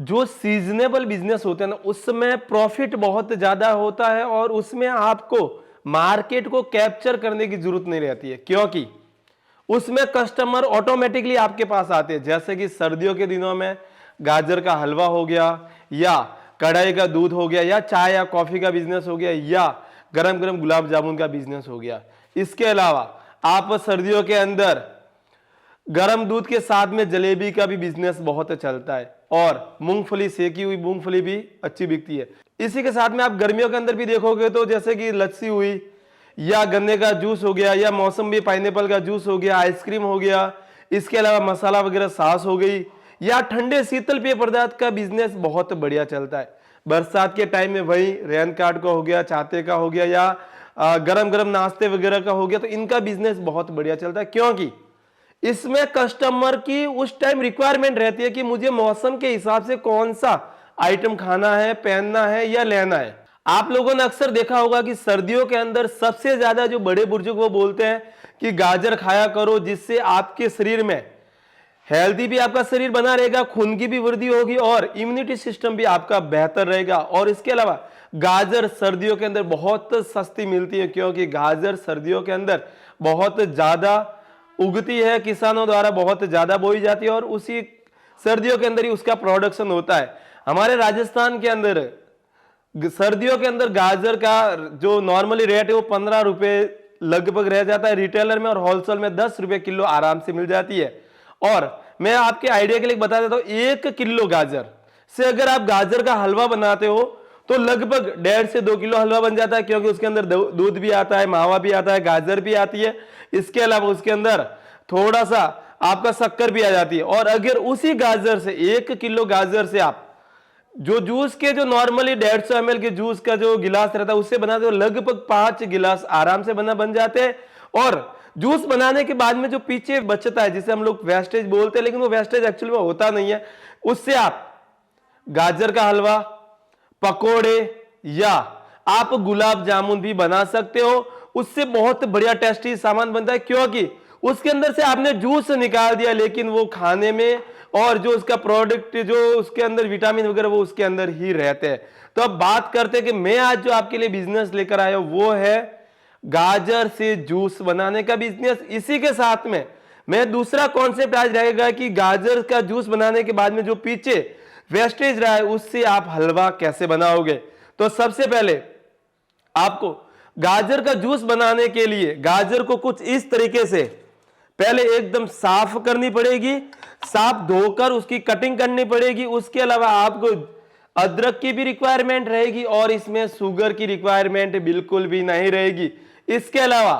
जो seasonable business होते हैं ना, उसमें प्रॉफिट बहुत ज्यादा होता है और उसमें आपको मार्केट को कैप्चर करने की जरूरत नहीं रहती है, क्योंकि उसमें कस्टमर ऑटोमेटिकली आपके पास आते हैं। जैसे कि सर्दियों के दिनों में गाजर का हलवा हो गया, या कढ़ाई का दूध हो गया, या चाय या कॉफी का बिजनेस हो गया, या गरम गरम गुलाब जामुन का बिजनेस हो गया। इसके अलावा आप सर्दियों के अंदर गरम दूध के साथ में जलेबी का भी बिजनेस बहुत चलता है, और मूंगफली, सेकी हुई मूंगफली भी अच्छी बिकती है। इसी के साथ में आप गर्मियों के अंदर भी देखोगे तो जैसे कि लस्सी हुई, या गन्ने का जूस हो गया, या मौसमी पाइनएप्पल का जूस हो गया, आइसक्रीम हो गया, इसके अलावा मसाला वगैरह सास हो गई, या ठंडे शीतल पेय पदार्थ का बिजनेस बहुत बढ़िया चलता है। बरसात के टाइम में वही रेन कार्ड का हो गया, छाते का हो गया, या गरम गरम नाश्ते वगैरह का हो गया, तो इनका बिजनेस बहुत बढ़िया चलता है, क्योंकि इसमें कस्टमर की उस टाइम रिक्वायरमेंट रहती है कि मुझे मौसम के हिसाब से कौन सा आइटम खाना है, पहनना है या लेना है। आप लोगों ने अक्सर देखा होगा कि सर्दियों के अंदर सबसे ज्यादा जो बड़े बुजुर्ग वो बोलते हैं कि गाजर खाया करो, जिससे आपके शरीर में हेल्दी भी आपका शरीर बना रहेगा, खून की भी वृद्धि होगी और इम्यूनिटी सिस्टम भी आपका बेहतर रहेगा। और इसके अलावा गाजर सर्दियों के अंदर बहुत सस्ती मिलती है, क्योंकि गाजर सर्दियों के अंदर बहुत ज्यादा उगती है, किसानों द्वारा बहुत ज्यादा बोई जाती है, और उसी सर्दियों के अंदर ही उसका प्रोडक्शन होता है। हमारे राजस्थान के अंदर सर्दियों के अंदर गाजर का जो नॉर्मली रेट है वो 15 रुपए लगभग रह जाता है रिटेलर में, और होलसेल में 10 रुपए किलो आराम से मिल जाती है। और मैं आपके आइडिया के लिए बता देता हूं, 1 किलो गाजर से अगर आप गाजर का हलवा बनाते हो तो लगभग 1.5 से 2 किलो हलवा बन जाता है, क्योंकि उसके अंदर दूध भी आता है, मावा भी आता है, गाजर भी आती है, इसके अलावा उसके अंदर थोड़ा सा आपका शक्कर भी आ जाती है। और अगर उसी गाजर से 1 किलो गाजर से आप जो जूस के जो नॉर्मली 150 ml के जूस का जो गिलास रहता है उससे बनाते हो, लगभग 5 गिलास आराम से बन जाते हैं। और जूस बनाने के बाद में जो पीछे बचता है, जिसे हम लोग वेस्टेज बोलते हैं, लेकिन वो वेस्टेज एक्चुअली में होता नहीं है, उससे आप गाजर का हलवा, पकोड़े, या आप गुलाब जामुन भी बना सकते हो। उससे बहुत बढ़िया टेस्टी सामान बनता है, क्योंकि उसके अंदर से आपने जूस निकाल दिया, लेकिन वो खाने में और जो उसका प्रोडक्ट, जो उसके अंदर विटामिन वगैरह, वो उसके अंदर ही रहते हैं। तो अब बात करते हैं कि मैं आज जो आपके लिए बिजनेस लेकर आया हूं वो है गाजर से जूस बनाने का बिजनेस। इसी के साथ में मैं दूसरा कॉन्सेप्ट आज रहेगा कि गाजर का जूस बनाने के बाद में जो पीछे वेस्टेज रहा है उससे आप हलवा कैसे बनाओगे। तो सबसे पहले आपको गाजर का जूस बनाने के लिए गाजर को कुछ इस तरीके से पहले एकदम साफ करनी पड़ेगी, साफ धोकर उसकी कटिंग करनी पड़ेगी। उसके अलावा आपको अदरक की भी रिक्वायरमेंट रहेगी, और इसमें शुगर की रिक्वायरमेंट बिल्कुल भी नहीं रहेगी। इसके अलावा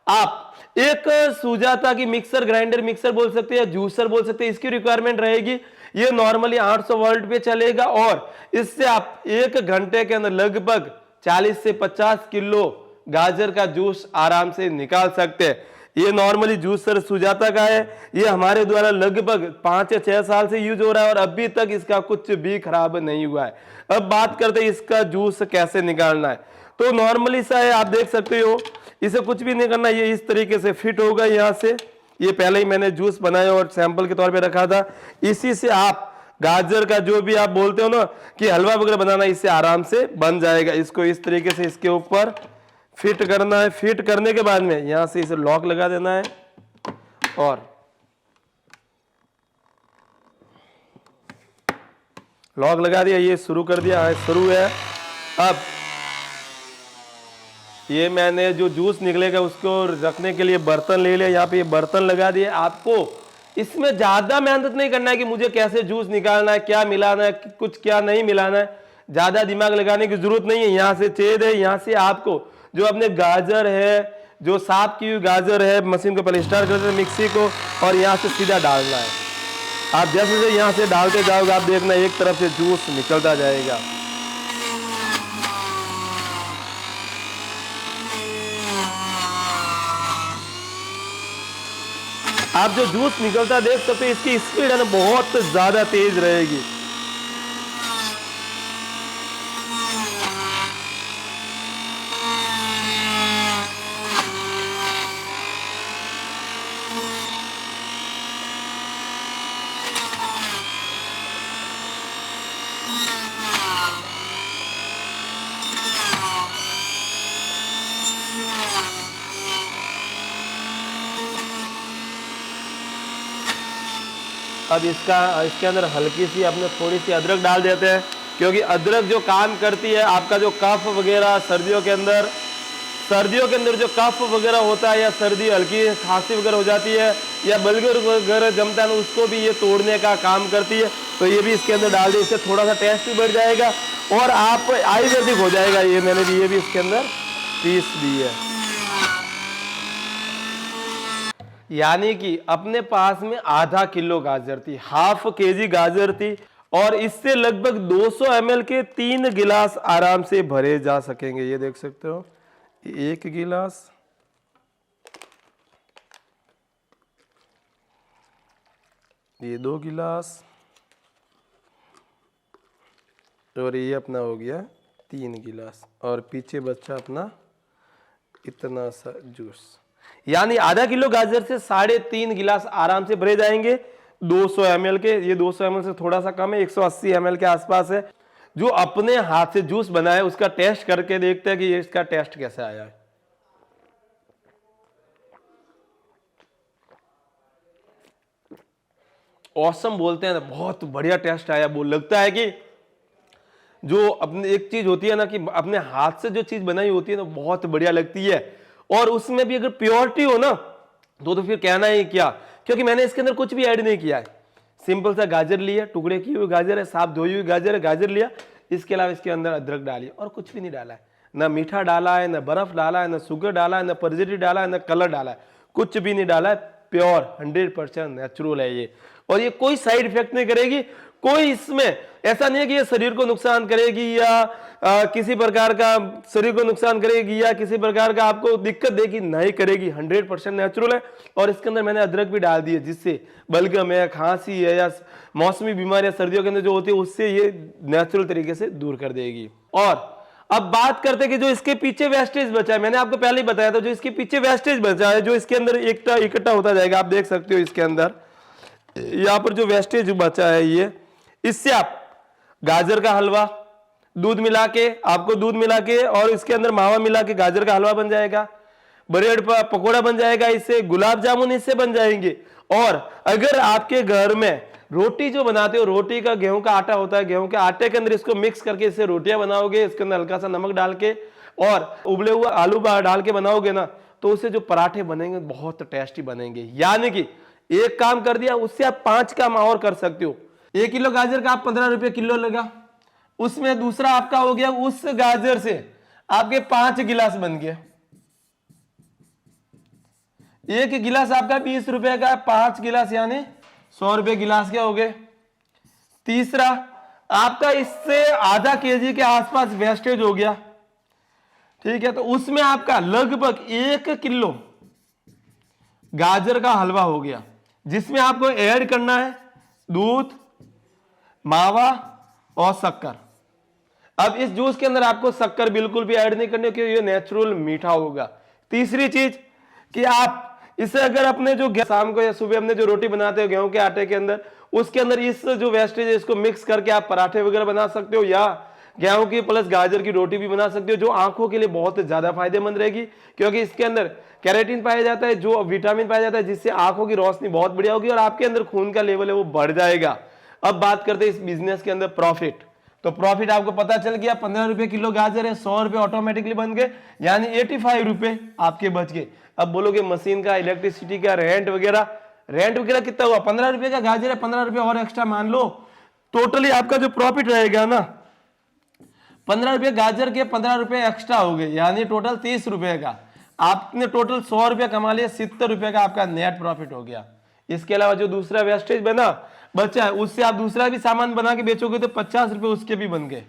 आप एक सुजाता की मिक्सर ग्राइंडर, मिक्सर बोल सकते हैं या जूसर बोल सकते हैं, इसकी रिक्वायरमेंट रहेगी। ये नॉर्मली 800 वोल्ट पे चलेगा, और इससे आप 1 घंटे के अंदर लगभग 40 से 50 किलो गाजर का जूस आराम से निकाल सकते हैं। ये नॉर्मली जूसर सुजाता का है, ये हमारे द्वारा लगभग 5 या 6 साल से यूज हो रहा है, और अभी तक इसका कुछ भी खराब नहीं हुआ है। अब बात करते हैं इसका जूस कैसे निकालना है। तो नॉर्मली सा है, आप देख सकते हो, इसे कुछ भी नहीं करना, ये इस तरीके से फिट होगा यहाँ से। ये पहले ही मैंने जूस बनाया और सैंपल के तौर पे रखा था। इसी से आप गाजर का जो भी आप बोलते हो ना कि हलवा वगैरह बनाना, इससे आराम से बन जाएगा। इसको इस तरीके से इसके ऊपर फिट करना है। फिट करने के बाद में यहां से इसे लॉक लगा देना है, और लॉक लगा दिया, ये शुरू कर दिया, शुरू है। अब ये मैंने जो जूस निकलेगा उसको रखने के लिए बर्तन ले लिया, यहाँ पे ये बर्तन लगा दिए। आपको इसमें ज्यादा मेहनत नहीं करना है कि मुझे कैसे जूस निकालना है, क्या मिलाना है, कुछ क्या नहीं मिलाना है, ज्यादा दिमाग लगाने की जरूरत नहीं है। यहाँ से छेद है, यहाँ से आपको जो अपने गाजर है, जो साफ की हुई गाजर है, मशीन को पहले स्टार्ट करते हैं मिक्सी को, और यहाँ से सीधा डालना है। आप जैसे से यहाँ से डालते जाओगे आप देखना एक तरफ से जूस निकलता जाएगा। आप जो जूस निकलता देख सकते हैं, इसकी स्पीड है ना बहुत ज्यादा तेज रहेगी। अब इसके अंदर हल्की सी अपने थोड़ी सी अदरक डाल देते हैं, क्योंकि अदरक जो काम करती है आपका जो कफ वगैरह सर्दियों के अंदर जो कफ वगैरह होता है, या सर्दी हल्की खांसी वगैरह हो जाती है, या बलगम वगैरह जमता है, उसको भी ये तोड़ने का काम करती है। तो ये भी इसके अंदर डाल दी, इससे थोड़ा सा टेस्ट भी बढ़ जाएगा और आप आयुर्वेदिक हो जाएगा। ये मैंने भी ये भी इसके अंदर पीस दी है। यानी कि अपने पास में आधा किलो गाजर थी, हाफ केजी गाजर थी, और इससे लगभग 200 ml के 3 गिलास आराम से भरे जा सकेंगे। ये देख सकते हो, 1 गिलास, ये 2 गिलास, और ये अपना हो गया 3 गिलास, और पीछे बच्चा अपना इतना सा जूस। यानी आधा किलो गाजर से 3.5 गिलास आराम से भरे जाएंगे 200 ml के। ये 200 ml से थोड़ा सा कम है, 180 ml के आसपास है। जो अपने हाथ से जूस बनाए उसका टेस्ट करके देखते हैं कि ये इसका टेस्ट कैसे आया है। ऑसम बोलते हैं ना, बहुत बढ़िया टेस्ट आया। वो लगता है कि जो अपने एक चीज होती है ना, कि अपने हाथ से जो चीज बनाई होती है ना, बहुत बढ़िया लगती है। और उसमें भी अगर प्योरिटी हो ना, तो फिर कहना ही क्या, क्योंकि मैंने इसके अंदर कुछ भी ऐड नहीं किया है। सिंपल सा गाजर लिया, टुकड़े की हुई गाजर है, साफ धोई हुई गाजर है, गाजर लिया, इसके अलावा इसके अंदर अदरक डाली और कुछ भी नहीं डाला है। ना मीठा डाला है, ना बर्फ डाला है, ना शुगर डाला है, ना प्रिजर्वेटिव डाला है, ना कलर डाला है, कुछ भी नहीं डाला है। प्योर 100% नेचुरल है ये, और ये कोई साइड इफेक्ट नहीं करेगी। कोई इसमें ऐसा नहीं है कि ये शरीर को नुकसान करेगी, या किसी प्रकार का शरीर को नुकसान करेगी, या किसी प्रकार का आपको दिक्कत देगी, नहीं करेगी। 100% नेचुरल है। और इसके अंदर मैंने अदरक भी डाल दी है, जिससे बलगम है, खांसी है, या मौसमी बीमारियां सर्दियों के अंदर जो होती है, उससे ये नेचुरल तरीके से दूर कर देगी। और अब बात करते हैं कि जो इसके पीछे वेस्टेज बचा है, मैंने आपको पहले ही बताया था, जो इसके पीछे वेस्टेज बचा है, जो इसके अंदर इकट्ठा होता जाएगा। आप देख सकते हो इसके अंदर यहाँ पर जो वेस्टेज बचा है, ये इससे आप गाजर का हलवा दूध मिला के और इसके अंदर मावा मिला के गाजर का हलवा बन जाएगा, ब्रेड पकोड़ा बन जाएगा, इससे गुलाब जामुन इससे बन जाएंगे। और अगर आपके घर में रोटी जो बनाते हो, रोटी का गेहूं का आटा होता है, गेहूं के आटे के अंदर इसको मिक्स करके इससे रोटियां बनाओगे, इसके अंदर हल्का सा नमक डाल के और उबले हुए आलू डाल के बनाओगे ना, तो उससे जो पराठे बनेंगे बहुत टेस्टी बनेंगे। यानी कि एक काम कर दिया, उससे आप 5 काम और कर सकते हो। 1 किलो गाजर का आप 15 रुपए किलो लगा, उसमें दूसरा आपका हो गया, उस गाजर से आपके 5 गिलास बन गया। 1 गिलास आपका 20 रुपए का, 5 गिलास यानी 100 रुपए गिलास के हो गए। तीसरा आपका इससे आधा केजी के आसपास वेस्टेज हो गया, ठीक है। तो उसमें आपका लगभग 1 किलो गाजर का हलवा हो गया, जिसमें आपको ऐड करना है दूध, मावा और शक्कर। अब इस जूस के अंदर आपको शक्कर बिल्कुल भी ऐड नहीं करनी, क्योंकि ये नेचुरल मीठा होगा। तीसरी चीज कि आप इसे अगर अपने जो शाम को या सुबह अपने जो रोटी बनाते हो गेहूं के आटे के अंदर, उसके अंदर इस जो वेस्टेज है इसको मिक्स करके आप पराठे वगैरह बना सकते हो, या गेहूं की प्लस गाजर की रोटी भी बना सकते हो, जो आंखों के लिए बहुत ज्यादा फायदेमंद रहेगी। क्योंकि इसके अंदर कैरेटीन पाया जाता है, जो विटामिन पाया जाता है, जिससे आंखों की रोशनी बहुत बढ़िया होगी और आपके अंदर खून का लेवल है वो बढ़ जाएगा। अब बात करते हैं इस बिजनेस के अंदर प्रॉफिट। तो प्रॉफिट आपको पता चल गया, 15 रुपए किलो गाजर है, 100 रुपए ऑटोमेटिकली बन गए, यानी 85 रुपए आपके बच गए। अब बोलोगे मशीन का, इलेक्ट्रिसिटी का, रेंट वगैरह कितना हुआ? 15 रुपए का गाजर है, 15 रुपए और एक्स्ट्रा मान लो, टोटली आपका जो प्रॉफिट रहेगा ना, 15 रुपए गाजर के 15 रुपए एक्स्ट्रा हो गए, यानी टोटल 30 रुपए का। आपने टोटल 100 रुपए कमा लिया, 70 रुपए का आपका नेट प्रॉफिट हो गया। इसके अलावा जो दूसरा वेस्टेज बचा है, उससे आप दूसरा भी सामान बना के बेचोगे तो 50 रुपए उसके भी बन गए,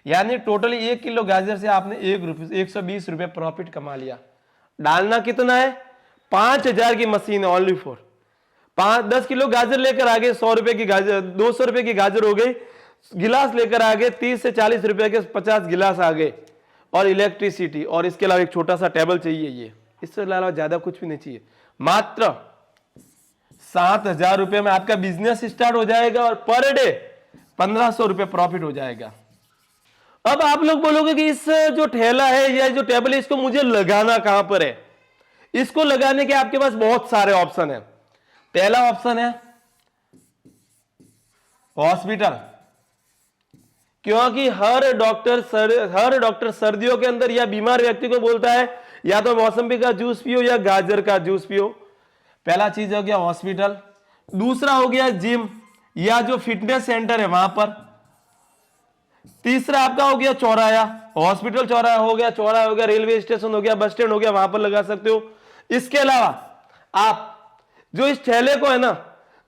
यानी टोटली 1 किलो गाजर से आपने 120 रुपए प्रॉफिट कमा लिया। डालना कितना है? 5000 की मशीन है, ओनली फॉर 10 किलो गाजर लेकर आगे 100 रुपए की गाजर, 200 रुपए की गाजर हो गई। गिलास लेकर आगे 30 से 40 रुपए के 50 गिलास आ गए, और इलेक्ट्रिसिटी, और इसके अलावा एक छोटा सा टेबल चाहिए, ये इससे अलावा ज्यादा कुछ भी नहीं चाहिए। मात्र 7000 रुपए में आपका बिजनेस स्टार्ट हो जाएगा, और पर डे 1500 रुपए प्रॉफिट हो जाएगा। अब आप लोग बोलोगे कि इस जो ठेला है या जो टेबल है, इसको मुझे लगाना कहां पर है? इसको लगाने के आपके पास बहुत सारे ऑप्शन है। पहला ऑप्शन है हॉस्पिटल, क्योंकि हर डॉक्टर सर्दियों के अंदर या बीमार व्यक्ति को बोलता है या तो मौसम्बी का जूस पियो या गाजर का जूस पियो। पहला चीज हो गया हॉस्पिटल। दूसरा हो गया जिम या जो फिटनेस सेंटर है वहां पर। तीसरा आपका हो गया चौराया, हॉस्पिटल चौराया हो गया, चौराहा हो गया, रेलवे स्टेशन हो गया, बस स्टैंड हो गया, वहां पर लगा सकते हो। इसके अलावा आप जो इस ठेले को है ना,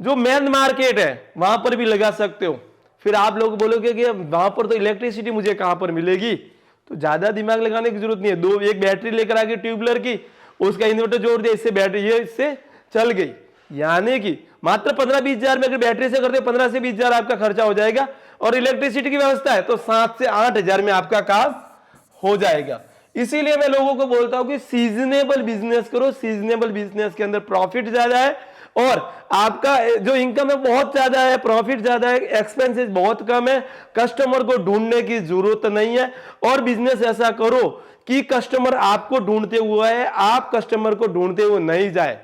जो मेन मार्केट है वहां पर भी लगा सकते हो। फिर आप लोग बोलोगे कि वहां पर तो इलेक्ट्रिसिटी मुझे कहां पर मिलेगी, तो ज्यादा दिमाग लगाने की जरूरत नहीं है। एक बैटरी लेकर आ गई ट्यूबलर की, उसका इन्वर्टर जोड़ दिया, इससे बैटरी ये इससे चल गई। यानी कि मात्र 15-20 हजार में अगर बैटरी से करते हो 15 से 20 हजार आपका खर्चा हो जाएगा, और इलेक्ट्रिसिटी की व्यवस्था है तो 7 से 8 हजार में आपका काम हो जाएगा। इसीलिए मैं लोगों को बोलता हूं कि सीजनेबल बिजनेस करो। सीजनेबल बिजनेस के अंदर प्रॉफिट ज्यादा है और आपका जो इनकम है बहुत ज्यादा है, प्रॉफिट ज्यादा है, एक्सपेंसेस बहुत कम है, कस्टमर को ढूंढने की जरूरत नहीं है। और बिजनेस ऐसा करो कि कस्टमर आपको ढूंढते हुए है, आप कस्टमर को ढूंढते हुए नहीं जाए।